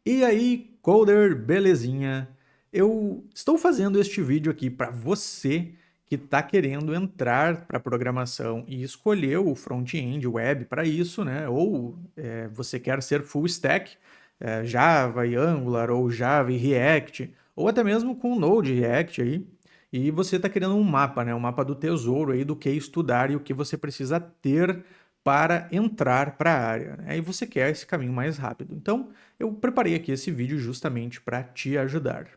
E aí, coder, belezinha? Eu estou fazendo este vídeo aqui para você que está querendo entrar para programação e escolheu o front-end web para isso, né? Ou você quer ser full stack, Java e Angular, ou Java e React, ou até mesmo com Node e React aí. E você está querendo um mapa, né? Um mapa do tesouro aí do que estudar e o que você precisa ter para entrar para a área, né? E você quer esse caminho mais rápido. Então, eu preparei aqui esse vídeo justamente para te ajudar.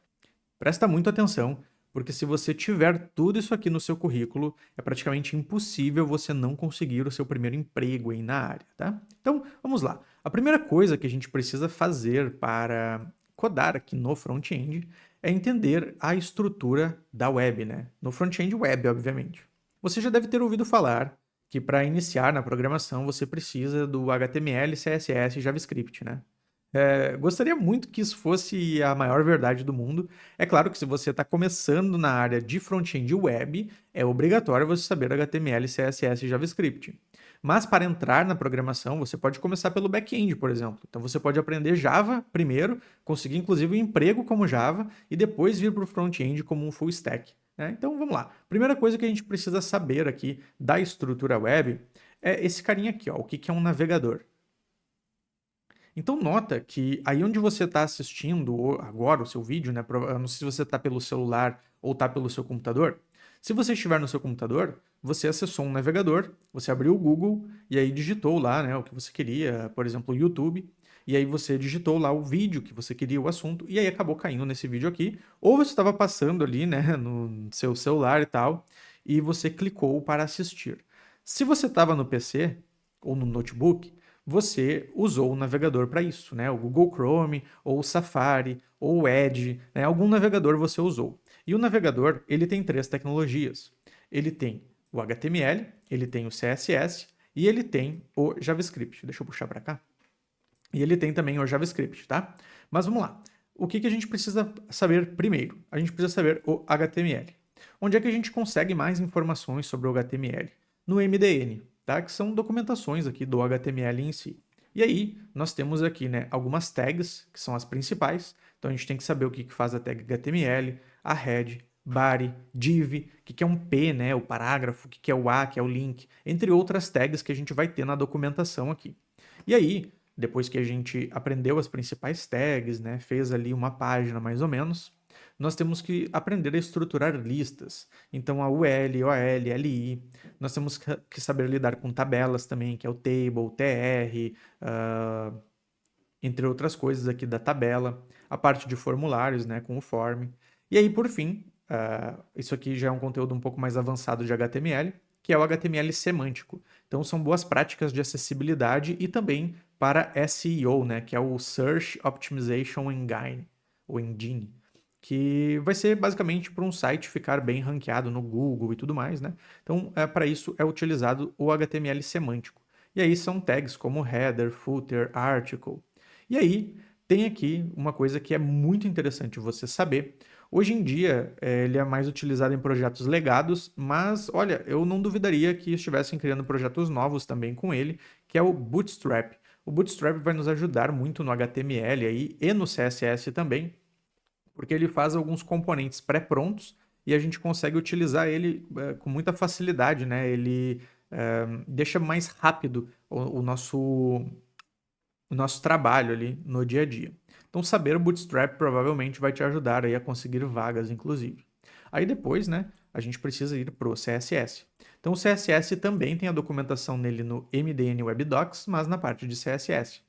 Presta muito atenção, porque se você tiver tudo isso aqui no seu currículo, é praticamente impossível você não conseguir o seu primeiro emprego aí na área, tá? Então, vamos lá. A primeira coisa que a gente precisa fazer para codar aqui no front-end é entender a estrutura da web, né? No front-end web, obviamente. Você já deve ter ouvido falar que para iniciar na programação você precisa do HTML, CSS e JavaScript, né? Gostaria muito que isso fosse a maior verdade do mundo. É claro que se você está começando na área de front-end web, é obrigatório você saber HTML, CSS e JavaScript. Mas para entrar na programação, você pode começar pelo back-end, por exemplo. Então você pode aprender Java primeiro, conseguir inclusive um emprego como Java e depois vir para o front-end como um full stack, né? Então vamos lá. Primeira coisa que a gente precisa saber aqui da estrutura web é esse carinha aqui, ó, o que é um navegador. Então nota que aí onde você está assistindo agora o seu vídeo, né? Eu não sei se você está pelo celular ou está pelo seu computador. Se você estiver no seu computador, você acessou um navegador, você abriu o Google e aí digitou lá, né, o que você queria, por exemplo, o YouTube, e aí você digitou lá o vídeo que você queria, o assunto, e aí acabou caindo nesse vídeo aqui, ou você estava passando ali, né, no seu celular e tal, e você clicou para assistir. Se você estava no PC ou no notebook, você usou o navegador para isso, né? O Google Chrome, ou o Safari, ou o Edge, né? Algum navegador você usou. E o navegador, ele tem três tecnologias. Ele tem o HTML, ele tem o CSS e ele tem o JavaScript. Deixa eu puxar para cá. E ele tem também o JavaScript, tá? Mas vamos lá. O que a gente precisa saber primeiro? A gente precisa saber o HTML. Onde é que a gente consegue mais informações sobre o HTML? No MDN, tá? Que são documentações aqui do HTML em si. E aí, nós temos aqui, né, algumas tags, que são as principais. Então, a gente tem que saber o que faz a tag HTML, a head, body, div, o que é um P, né, o parágrafo, o que é o A, que é o link, entre outras tags que a gente vai ter na documentação aqui. E aí, depois que a gente aprendeu as principais tags, né, fez ali uma página mais ou menos, nós temos que aprender a estruturar listas. Então, a UL, OL, LI. Nós temos que saber lidar com tabelas também, que é o table, TR, entre outras coisas aqui da tabela. A parte de formulários, né, com o form. E aí, por fim, isso aqui já é um conteúdo um pouco mais avançado de HTML, que é o HTML semântico. Então, são boas práticas de acessibilidade e também para SEO, né, que é o Search Optimization Engine, o Engine, que vai ser basicamente para um site ficar bem ranqueado no Google e tudo mais, né? Então, para isso é utilizado o HTML semântico. E aí são tags como header, footer, article. E aí tem aqui uma coisa que é muito interessante você saber. Hoje em dia, ele é mais utilizado em projetos legados, mas olha, eu não duvidaria que estivessem criando projetos novos também com ele, que é o Bootstrap. O Bootstrap vai nos ajudar muito no HTML aí e no CSS também, porque ele faz alguns componentes pré-prontos e a gente consegue utilizar ele com muita facilidade, né? Ele deixa mais rápido o nosso trabalho ali no dia a dia. Então, saber o Bootstrap provavelmente vai te ajudar aí a conseguir vagas, inclusive. Aí depois, né, a gente precisa ir para o CSS. Então, o CSS também tem a documentação nele no MDN Web Docs, mas na parte de CSS.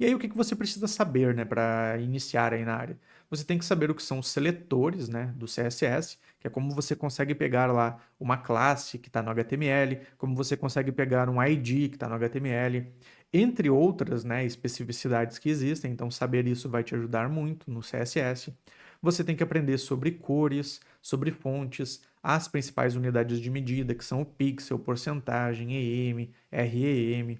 E aí, o que você precisa saber, né, para iniciar aí na área? Você tem que saber o que são os seletores, né, do CSS, que é como você consegue pegar lá uma classe que está no HTML, como você consegue pegar um ID que está no HTML, entre outras, né, especificidades que existem. Então, saber isso vai te ajudar muito no CSS. Você tem que aprender sobre cores, sobre fontes, as principais unidades de medida, que são o pixel, porcentagem, EM, REM.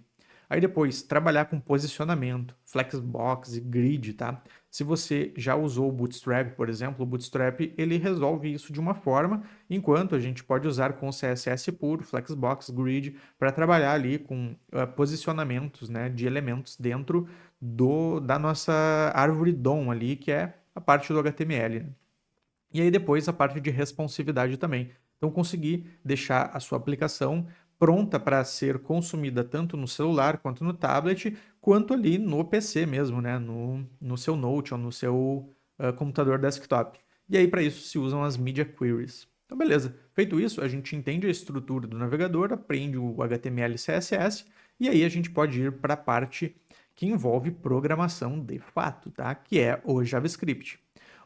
Aí depois, trabalhar com posicionamento, flexbox e grid, tá? Se você já usou o Bootstrap, por exemplo, o Bootstrap ele resolve isso de uma forma, enquanto a gente pode usar com o CSS puro, flexbox, grid, para trabalhar ali com posicionamentos, né, de elementos dentro da nossa árvore DOM ali, que é a parte do HTML, né? E aí depois a parte de responsividade também. Então conseguir deixar a sua aplicação pronta para ser consumida tanto no celular quanto no tablet, quanto ali no PC mesmo, né? No seu Note ou no seu computador desktop. E aí para isso se usam as Media Queries. Então beleza, feito isso, a gente entende a estrutura do navegador, aprende o HTML e CSS, e aí a gente pode ir para a parte que envolve programação de fato, tá? Que é o JavaScript.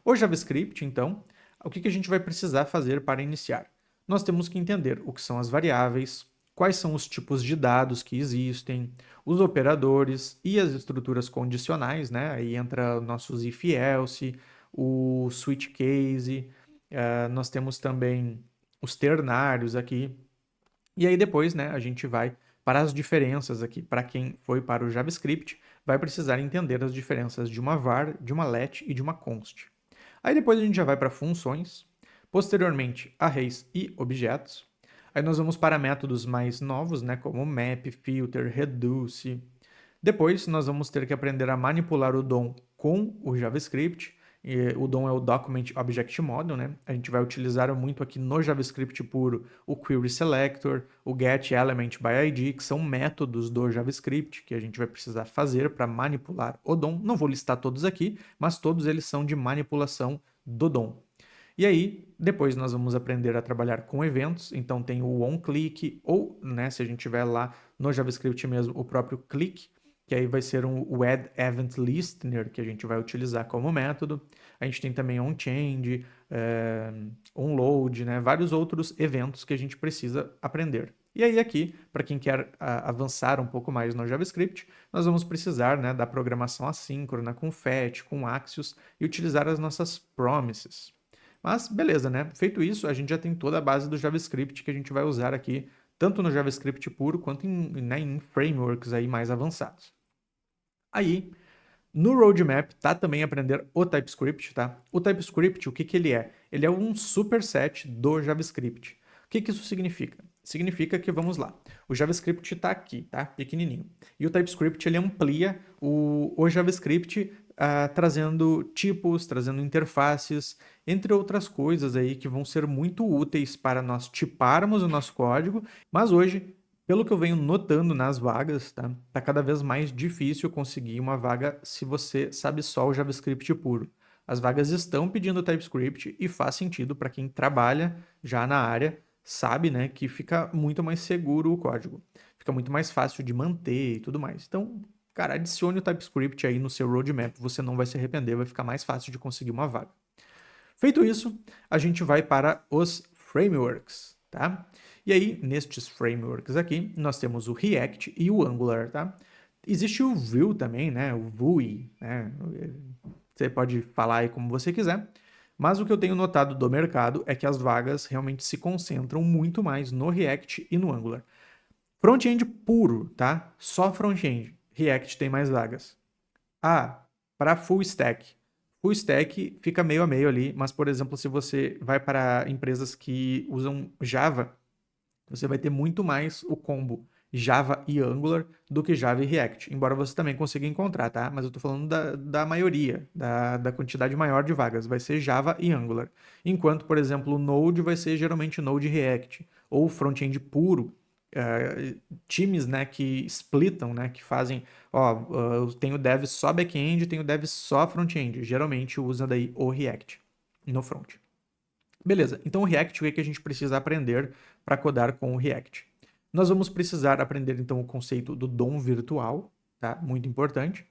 O JavaScript, então, o que a gente vai precisar fazer para iniciar? Nós temos que entender o que são as variáveis, quais são os tipos de dados que existem, os operadores e as estruturas condicionais, né? Aí entra nossos if-else, o switch case, nós temos também os ternários aqui. E aí depois, né, a gente vai para as diferenças aqui. Para quem foi para o JavaScript, vai precisar entender as diferenças de uma var, de uma let e de uma const. Aí depois a gente já vai para funções, posteriormente arrays e objetos. Aí nós vamos para métodos mais novos, né, como map, filter, reduce. Depois nós vamos ter que aprender a manipular o DOM com o JavaScript. E o DOM é o Document Object Model, né? A gente vai utilizar muito aqui no JavaScript puro o Query Selector, o getElementById, que são métodos do JavaScript que a gente vai precisar fazer para manipular o DOM. Não vou listar todos aqui, mas todos eles são de manipulação do DOM. E aí, depois nós vamos aprender a trabalhar com eventos, então tem o onClick, ou, né, se a gente tiver lá no JavaScript mesmo, o próprio click, que aí vai ser o add event listener, que a gente vai utilizar como método. A gente tem também onChange, onLoad, né, vários outros eventos que a gente precisa aprender. E aí aqui, para quem quer avançar um pouco mais no JavaScript, nós vamos precisar, né, da programação assíncrona com fetch, com Axios e utilizar as nossas promises. Mas beleza, né? Feito isso, a gente já tem toda a base do JavaScript que a gente vai usar aqui, tanto no JavaScript puro quanto em frameworks aí mais avançados. Aí, no roadmap, tá também aprender o TypeScript, tá? O TypeScript, o que que ele é? Ele é um superset do JavaScript. O que que isso significa? Significa que, vamos lá, o JavaScript está aqui, tá? Pequenininho. E o TypeScript, ele amplia o JavaScript trazendo tipos, trazendo interfaces, entre outras coisas aí que vão ser muito úteis para nós tiparmos o nosso código, mas hoje pelo que eu venho notando nas vagas, tá cada vez mais difícil conseguir uma vaga se você sabe só o JavaScript puro. As vagas estão pedindo TypeScript e faz sentido para quem trabalha já na área, sabe, né, que fica muito mais seguro o código. Fica muito mais fácil de manter e tudo mais. Então, cara, adicione o TypeScript aí no seu roadmap, você não vai se arrepender, vai ficar mais fácil de conseguir uma vaga. Feito isso, a gente vai para os frameworks, tá? E aí, nestes frameworks aqui, nós temos o React e o Angular, tá? Existe o Vue também, né? O Vue, né? Você pode falar aí como você quiser, mas o que eu tenho notado do mercado é que as vagas realmente se concentram muito mais no React e no Angular. Front-end puro, tá? Só front-end. React tem mais vagas. Ah, para full stack. Full stack fica meio a meio ali, mas, por exemplo, se você vai para empresas que usam Java, você vai ter muito mais o combo Java e Angular do que Java e React. Embora você também consiga encontrar, tá? Mas eu estou falando da maioria, da quantidade maior de vagas. Vai ser Java e Angular. Enquanto, por exemplo, o Node vai ser geralmente Node e React. Ou front-end puro. Times, né, que splitam, né, que fazem, eu tenho dev só back-end, tenho dev só front-end. Geralmente usa daí o React no front. Beleza, então o React, o que é que a gente precisa aprender para codar com o React? Nós vamos precisar aprender então o conceito do DOM virtual, tá? Muito importante.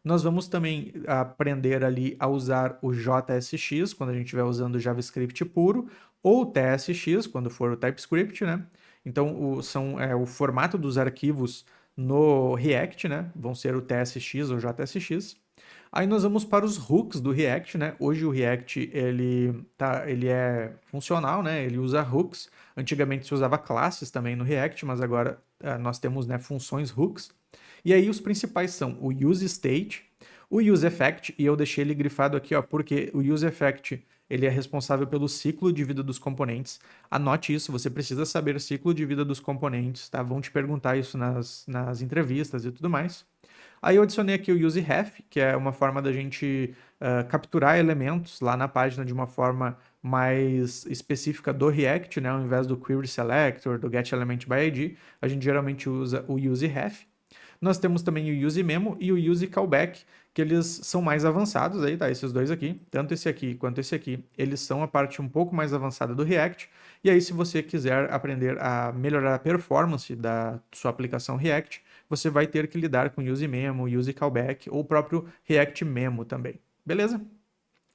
Nós vamos também aprender ali a usar o JSX quando a gente estiver usando o JavaScript puro, ou o TSX quando for o TypeScript, né? Então o formato dos arquivos no React, né? Vão ser o TSX ou JSX. Aí nós vamos para os hooks do React, né? Hoje o React ele é funcional, né? Ele usa hooks. Antigamente se usava classes também no React, mas agora nós temos, né, funções hooks. E aí os principais são o useState, o useEffect, e eu deixei ele grifado aqui, ó, porque o useEffect ele é responsável pelo ciclo de vida dos componentes. Anote isso, você precisa saber o ciclo de vida dos componentes, tá? Vão te perguntar isso nas entrevistas e tudo mais. Aí eu adicionei aqui o useRef, que é uma forma da gente capturar elementos lá na página de uma forma mais específica do React, né? Ao invés do Query Selector, do getElementById, a gente geralmente usa o useRef. Nós temos também o useMemo e o useCallback, que eles são mais avançados aí, tá? Esses dois aqui, tanto esse aqui quanto esse aqui, eles são a parte um pouco mais avançada do React. E aí, se você quiser aprender a melhorar a performance da sua aplicação React, você vai ter que lidar com useMemo, useCallback ou o próprio React Memo também. Beleza?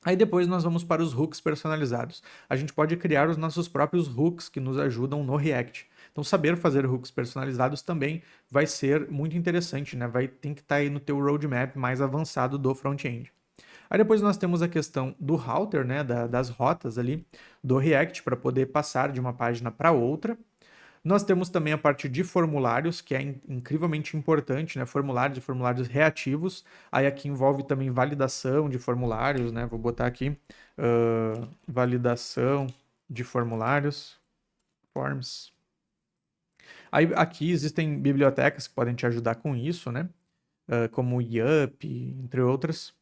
Aí depois nós vamos para os hooks personalizados. A gente pode criar os nossos próprios hooks que nos ajudam no React. Então saber fazer hooks personalizados também vai ser muito interessante, né? Tem que estar aí no teu roadmap mais avançado do front-end. Aí depois nós temos a questão do router, né? Das rotas ali do React para poder passar de uma página para outra. Nós temos também a parte de formulários, que é incrivelmente importante, né? Formulários e formulários reativos. Aí aqui envolve também validação de formulários, né? Vou botar aqui validação de formulários, forms. Aí aqui existem bibliotecas que podem te ajudar com isso, né? Como o Yup, entre outras.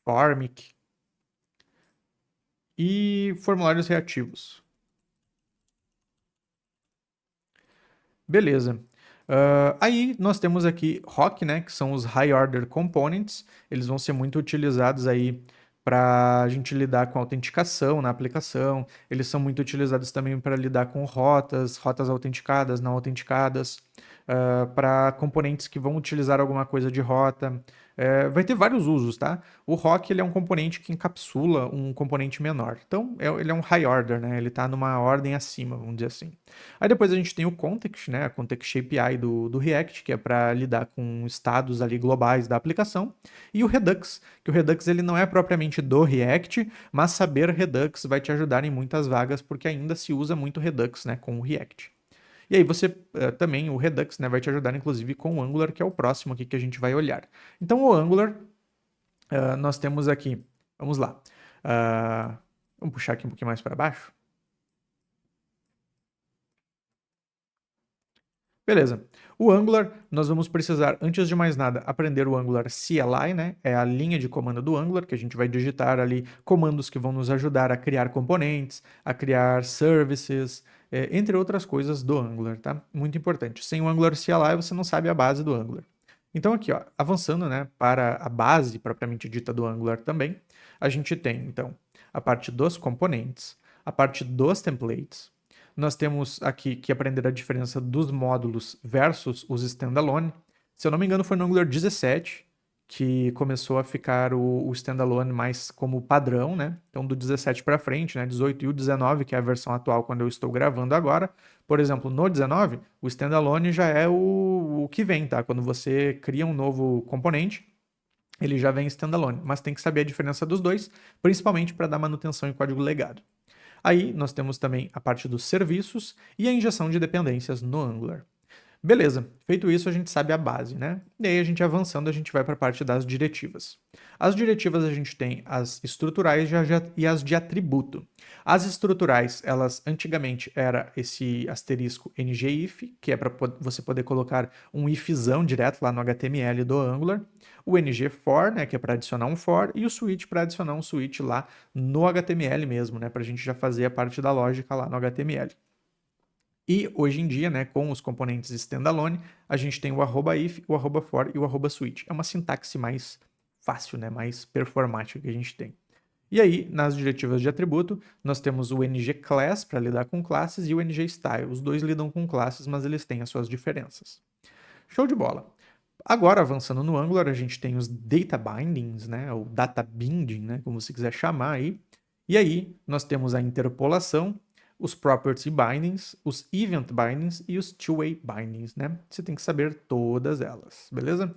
Formic. E formulários reativos. Beleza. Aí nós temos aqui ROC, né, que são os High Order Components. Eles vão ser muito utilizados aí para a gente lidar com autenticação na aplicação. Eles são muito utilizados também para lidar com rotas autenticadas, não autenticadas, para componentes que vão utilizar alguma coisa de rota. Vai ter vários usos, tá? O ROC ele é um componente que encapsula um componente menor. Então, ele é um high order, né? Ele está numa ordem acima, vamos dizer assim. Aí depois a gente tem o Context, né? A Context API do React, que é para lidar com estados ali globais da aplicação. E o Redux, que o Redux ele não é propriamente do React, mas saber Redux vai te ajudar em muitas vagas, porque ainda se usa muito Redux, né? Com o React. E aí você também, o Redux, né, vai te ajudar inclusive com o Angular, que é o próximo aqui que a gente vai olhar. Então o Angular, nós temos aqui, vamos lá, vamos puxar aqui um pouquinho mais para baixo. Beleza. O Angular, nós vamos precisar, antes de mais nada, aprender o Angular CLI, né? É a linha de comando do Angular, que a gente vai digitar ali comandos que vão nos ajudar a criar componentes, a criar services, entre outras coisas do Angular, tá? Muito importante. Sem o Angular CLI, você não sabe a base do Angular. Então aqui, ó, avançando, né, para a base propriamente dita do Angular também, a gente tem, então, a parte dos componentes, a parte dos templates. Nós temos aqui que aprender a diferença dos módulos versus os standalone. Se eu não me engano, foi no Angular 17 que começou a ficar o standalone mais como padrão, né? Então, do 17 para frente, né? 18 e o 19, que é a versão atual quando eu estou gravando agora. Por exemplo, no 19, o standalone já é o que vem, tá? Quando você cria um novo componente, ele já vem standalone, mas tem que saber a diferença dos dois, principalmente para dar manutenção em código legado. Aí nós temos também a parte dos serviços e a injeção de dependências no Angular. Beleza, feito isso a gente sabe a base, né? E aí a gente avançando, a gente vai para a parte das diretivas. As diretivas a gente tem as estruturais e as de atributo. As estruturais, elas antigamente era esse asterisco ngIf, que é para você poder colocar um ifzão direto lá no HTML do Angular. O ngFor, né, que é para adicionar um for, e o switch para adicionar um switch lá no HTML mesmo, né, para a gente já fazer a parte da lógica lá no HTML. E hoje em dia, né, com os componentes standalone, a gente tem o @if, o @for e o @switch. É uma sintaxe mais fácil, né, mais performática que a gente tem. E aí, nas diretivas de atributo, nós temos o ngClass para lidar com classes e o ngStyle. Os dois lidam com classes, mas eles têm as suas diferenças. Show de bola. Agora, avançando no Angular, a gente tem os data bindings, né, ou data binding, né, como você quiser chamar aí. E aí, nós temos a interpolação, os property bindings, os event bindings e os two-way bindings, né? Você tem que saber todas elas, beleza?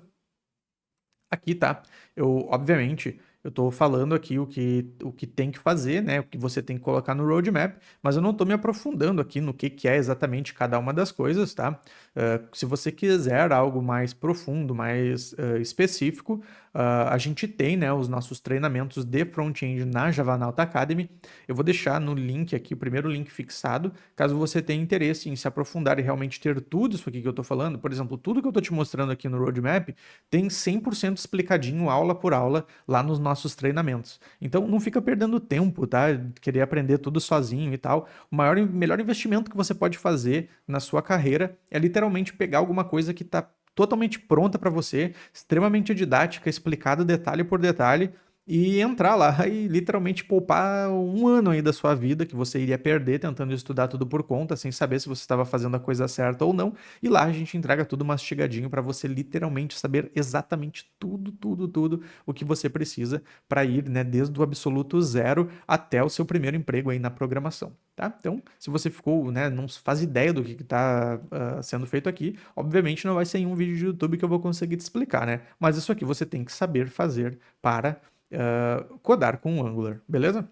Aqui tá, obviamente, Eu estou falando aqui o que tem que fazer, né? O que você tem que colocar no roadmap, mas eu não estou me aprofundando aqui no que é exatamente cada uma das coisas, tá? Se você quiser algo mais profundo, mais específico, a gente tem, né, os nossos treinamentos de front-end na Javanauta Academy. Eu vou deixar no link aqui, o primeiro link fixado, caso você tenha interesse em se aprofundar e realmente ter tudo isso aqui que eu estou falando. Por exemplo, tudo que eu estou te mostrando aqui no roadmap tem 100% explicadinho, aula por aula, lá nos nossos treinamentos. Então, não fica perdendo tempo, tá? Querer aprender tudo sozinho e tal. O maior e melhor investimento que você pode fazer na sua carreira é literalmente pegar alguma coisa que está totalmente pronta para você, extremamente didática, explicada detalhe por detalhe, e entrar lá e literalmente poupar um ano aí da sua vida que você iria perder tentando estudar tudo por conta, sem saber se você estava fazendo a coisa certa ou não. E lá a gente entrega tudo mastigadinho para você literalmente saber exatamente tudo o que você precisa para ir, né, desde o absoluto zero até o seu primeiro emprego aí na programação. Tá? Então, se você ficou, né, não faz ideia do que está sendo feito aqui, obviamente não vai ser em um vídeo de YouTube que eu vou conseguir te explicar, né? Mas isso aqui você tem que saber fazer para codar com o Angular, beleza?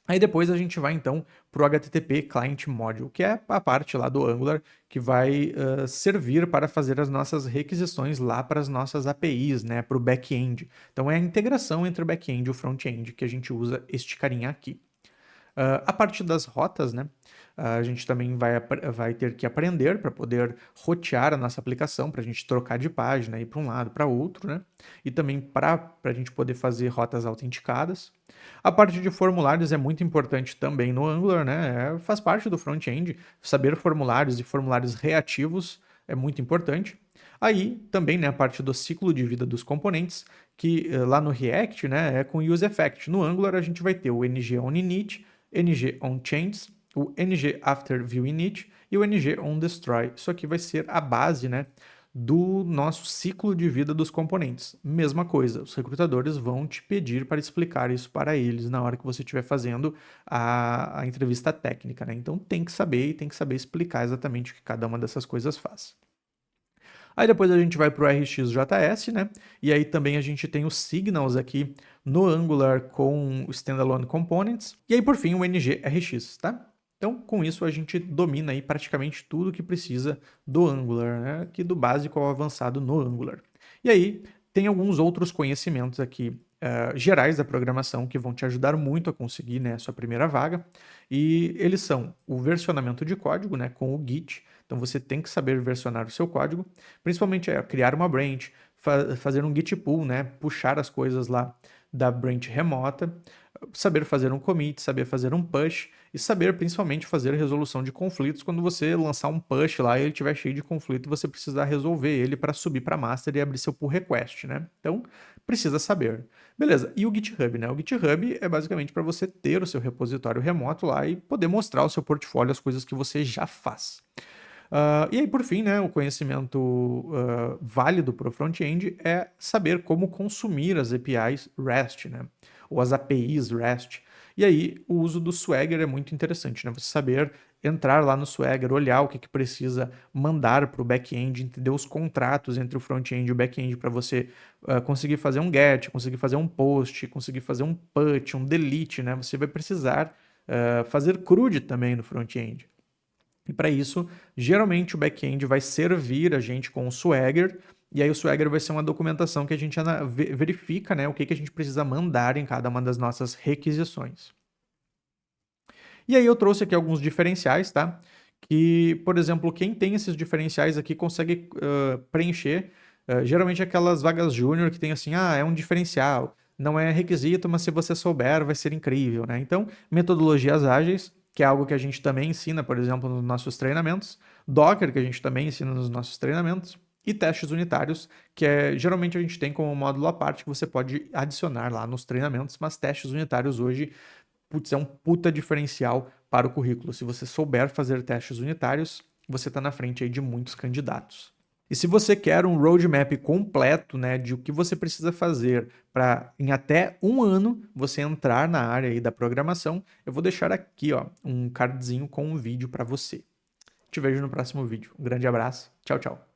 Aí depois a gente vai então para o HTTP Client Module, que é a parte lá do Angular que vai servir para fazer as nossas requisições lá para as nossas APIs, né, para o back-end. Então é a integração entre o back-end e o front-end que a gente usa este carinha aqui. A parte das rotas, né? A gente também vai ter que aprender para poder rotear a nossa aplicação, para a gente trocar de página, ir para um lado, para outro, né? E também para a gente poder fazer rotas autenticadas. A parte de formulários é muito importante também no Angular, né? Faz parte do front-end. Saber formulários e formulários reativos é muito importante. Aí também, né, a parte do ciclo de vida dos componentes, que lá no React, né, é com useEffect. No Angular a gente vai ter o ng-on-init, ng-on-changes, o ng-after-view-init e o ng-on-destroy. Isso aqui vai ser a base, né, do nosso ciclo de vida dos componentes. Mesma coisa, os recrutadores vão te pedir para explicar isso para eles na hora que você estiver fazendo a entrevista técnica, né? Então tem que saber e tem que saber explicar exatamente o que cada uma dessas coisas faz. Aí depois a gente vai para o RxJS, né? E aí também a gente tem os signals aqui no Angular com o Standalone Components. E aí por fim o NGRX, tá? Então com isso a gente domina aí praticamente tudo que precisa do Angular, né? Aqui do básico ao avançado no Angular. E aí tem alguns outros conhecimentos aqui gerais da programação que vão te ajudar muito a conseguir, né, a sua primeira vaga. E eles são o versionamento de código, né, com o Git. Então você tem que saber versionar o seu código, principalmente criar uma branch, fazer um git pull, né, puxar as coisas lá da branch remota, saber fazer um commit, saber fazer um push e saber principalmente fazer resolução de conflitos quando você lançar um push lá e ele estiver cheio de conflito e você precisar resolver ele para subir para master e abrir seu pull request, né? Então precisa saber. Beleza, e o GitHub, né? O GitHub é basicamente para você ter o seu repositório remoto lá e poder mostrar o seu portfólio, as coisas que você já faz. E aí, por fim, né, o conhecimento válido para o front-end é saber como consumir as APIs REST, né, ou as APIs REST. E aí, o uso do Swagger é muito interessante, né, você saber entrar lá no Swagger, olhar o que precisa mandar para o back-end, entender os contratos entre o front-end e o back-end para você conseguir fazer um GET, conseguir fazer um POST, conseguir fazer um PUT, um DELETE, né, você vai precisar fazer CRUD também no front-end. E para isso, geralmente o back-end vai servir a gente com o Swagger, e aí o Swagger vai ser uma documentação que a gente verifica, né, o que a gente precisa mandar em cada uma das nossas requisições. E aí eu trouxe aqui alguns diferenciais, tá? Que, por exemplo, quem tem esses diferenciais aqui consegue preencher, geralmente aquelas vagas júnior que tem assim, é um diferencial, não é requisito, mas se você souber vai ser incrível, né? Então, metodologias ágeis, que é algo que a gente também ensina, por exemplo, nos nossos treinamentos, Docker, que a gente também ensina nos nossos treinamentos, e testes unitários, que geralmente a gente tem como módulo à parte que você pode adicionar lá nos treinamentos, mas testes unitários hoje, putz, é um puta diferencial para o currículo. Se você souber fazer testes unitários, você está na frente aí de muitos candidatos. E se você quer um roadmap completo, né, de o que você precisa fazer para em até um ano você entrar na área aí da programação, eu vou deixar aqui, ó, um cardzinho com um vídeo para você. Te vejo no próximo vídeo. Um grande abraço. Tchau, tchau.